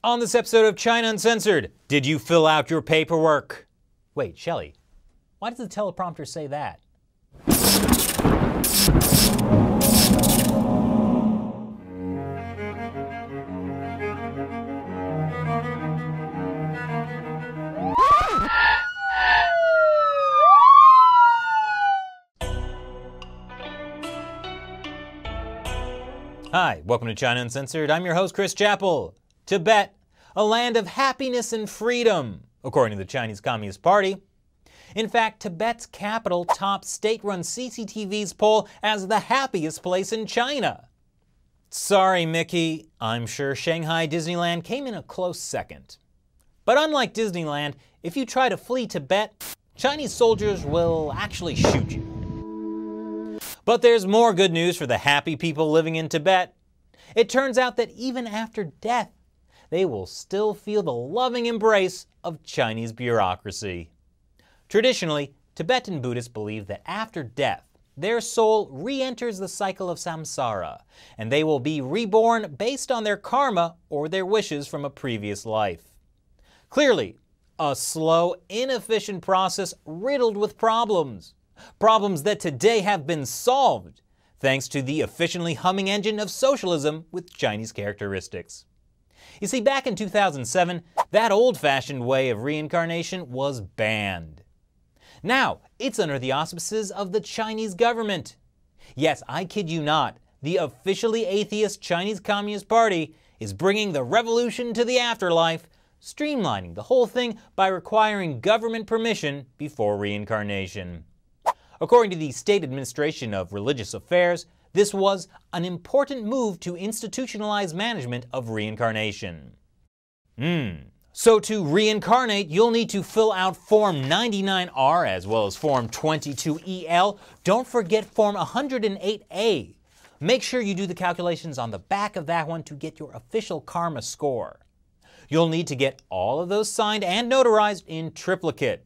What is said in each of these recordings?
On this episode of China Uncensored, did you fill out your paperwork? Wait, Shelley, why does the teleprompter say that? Hi, welcome to China Uncensored. I'm your host, Chris Chappell. Tibet, a land of happiness and freedom, according to the Chinese Communist Party. In fact, Tibet's capital tops state-run CCTV's poll as the happiest place in China. Sorry, Mickey, I'm sure Shanghai Disneyland came in a close second. But unlike Disneyland, if you try to flee Tibet, Chinese soldiers will actually shoot you. But there's more good news for the happy people living in Tibet. It turns out that even after death, they will still feel the loving embrace of Chinese bureaucracy. Traditionally, Tibetan Buddhists believe that after death, their soul re-enters the cycle of samsara, and they will be reborn based on their karma or their wishes from a previous life. Clearly, a slow, inefficient process riddled with problems. Problems that today have been solved, thanks to the efficiently humming engine of socialism with Chinese characteristics. You see, back in 2007, that old-fashioned way of reincarnation was banned. Now, it's under the auspices of the Chinese government. Yes, I kid you not, the officially atheist Chinese Communist Party is bringing the revolution to the afterlife, streamlining the whole thing by requiring government permission before reincarnation. According to the State Administration of Religious Affairs, this was an important move to institutionalize management of reincarnation. So to reincarnate, you'll need to fill out Form 99R as well as Form 22EL. Don't forget Form 108A. Make sure you do the calculations on the back of that one to get your official karma score. You'll need to get all of those signed and notarized in triplicate.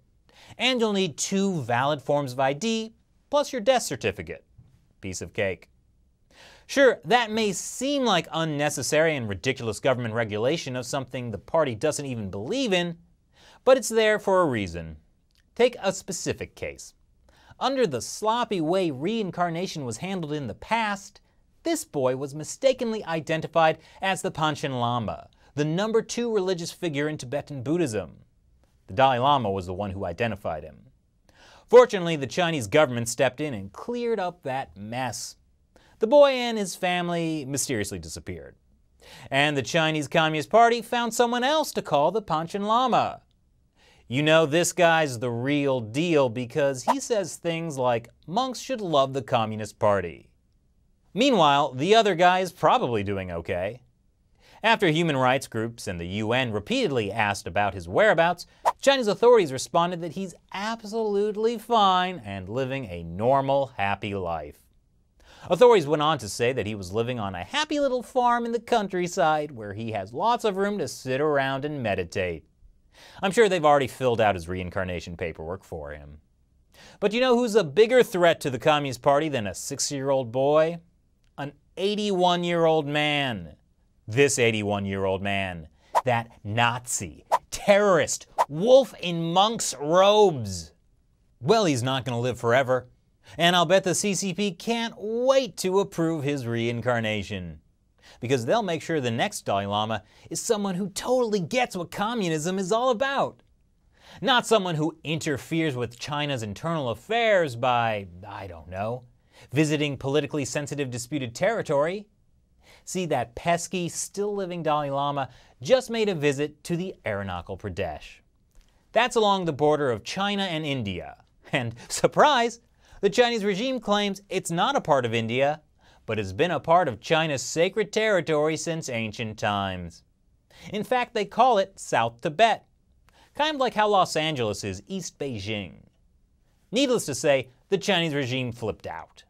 And you'll need 2 valid forms of ID, plus your death certificate. Piece of cake. Sure, that may seem like unnecessary and ridiculous government regulation of something the party doesn't even believe in, but it's there for a reason. Take a specific case. Under the sloppy way reincarnation was handled in the past, this boy was mistakenly identified as the Panchen Lama, the number 2 religious figure in Tibetan Buddhism. The Dalai Lama was the one who identified him. Fortunately, the Chinese government stepped in and cleared up that mess. The boy and his family mysteriously disappeared. And the Chinese Communist Party found someone else to call the Panchen Lama. You know, this guy's the real deal because he says things like monks should love the Communist Party. Meanwhile, the other guy is probably doing okay. After human rights groups and the UN repeatedly asked about his whereabouts, Chinese authorities responded that he's absolutely fine and living a normal, happy life. Authorities went on to say that he was living on a happy little farm in the countryside where he has lots of room to sit around and meditate. I'm sure they've already filled out his reincarnation paperwork for him. But you know who's a bigger threat to the Communist Party than a 6-year-old boy? An 81-year-old man. This 81-year-old man, that Nazi, terrorist, wolf in monk's robes. Well, he's not going to live forever, and I'll bet the CCP can't wait to approve his reincarnation. Because they'll make sure the next Dalai Lama is someone who totally gets what communism is all about. Not someone who interferes with China's internal affairs by, I don't know, visiting politically sensitive disputed territory. See, that pesky, still-living Dalai Lama just made a visit to the Arunachal Pradesh. That's along the border of China and India. And, surprise, the Chinese regime claims it's not a part of India, but has been a part of China's sacred territory since ancient times. In fact, they call it South Tibet, kind of like how Los Angeles is East Beijing. Needless to say, the Chinese regime flipped out.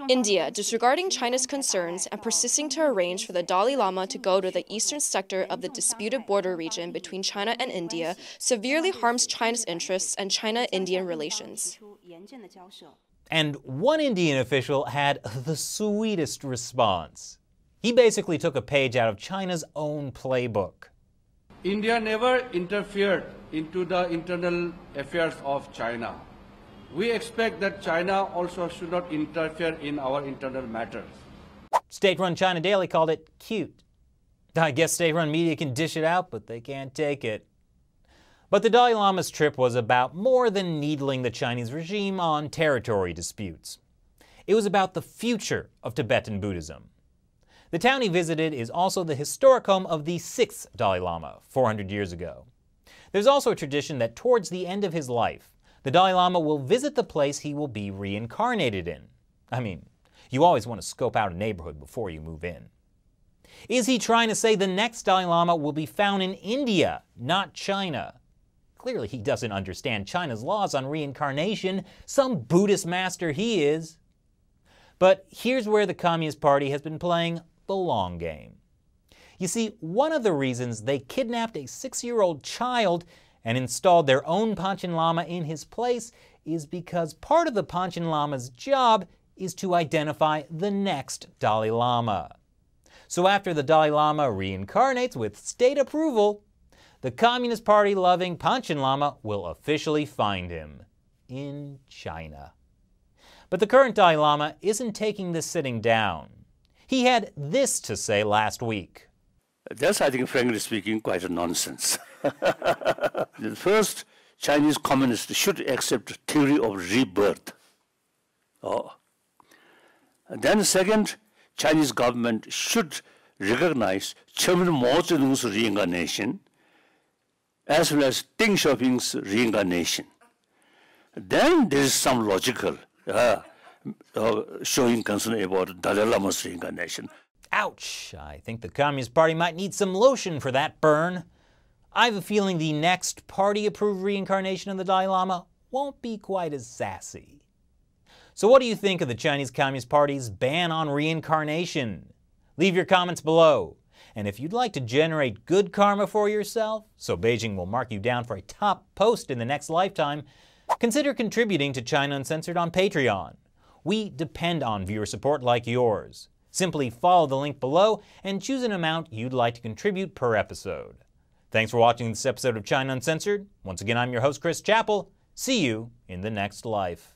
India, disregarding China's concerns and persisting to arrange for the Dalai Lama to go to the eastern sector of the disputed border region between China and India, severely harms China's interests and China-Indian relations. And one Indian official had the sweetest response. He basically took a page out of China's own playbook. India never interfered into the internal affairs of China. We expect that China also should not interfere in our internal matters. State-run China Daily called it cute. I guess state-run media can dish it out, but they can't take it. But the Dalai Lama's trip was about more than needling the Chinese regime on territory disputes. It was about the future of Tibetan Buddhism. The town he visited is also the historic home of the 6th Dalai Lama, 400 years ago. There's also a tradition that towards the end of his life, the Dalai Lama will visit the place he will be reincarnated in. I mean, you always want to scope out a neighborhood before you move in. Is he trying to say the next Dalai Lama will be found in India, not China? Clearly he doesn't understand China's laws on reincarnation. Some Buddhist master he is. But here's where the Communist Party has been playing the long game. You see, one of the reasons they kidnapped a 6-year-old child and installed their own Panchen Lama in his place is because part of the Panchen Lama's job is to identify the next Dalai Lama. So after the Dalai Lama reincarnates with state approval, the Communist Party-loving Panchen Lama will officially find him in China. But the current Dalai Lama isn't taking this sitting down. He had this to say last week. That's, I think, frankly speaking, quite a nonsense. The first, Chinese communists should accept theory of rebirth. Then second, Chinese government should recognize Chairman Mao Zedong's reincarnation as well as Deng Xiaoping's reincarnation. Then there is some logical showing concern about Dalai Lama's reincarnation. Ouch! I think the Communist Party might need some lotion for that burn. I have a feeling the next party-approved reincarnation of the Dalai Lama won't be quite as sassy. So what do you think of the Chinese Communist Party's ban on reincarnation? Leave your comments below. And if you'd like to generate good karma for yourself, so Beijing will mark you down for a top post in the next lifetime, consider contributing to China Uncensored on Patreon. We depend on viewer support like yours. Simply follow the link below and choose an amount you'd like to contribute per episode. Thanks for watching this episode of China Uncensored. Once again, I'm your host, Chris Chappell. See you in the next life.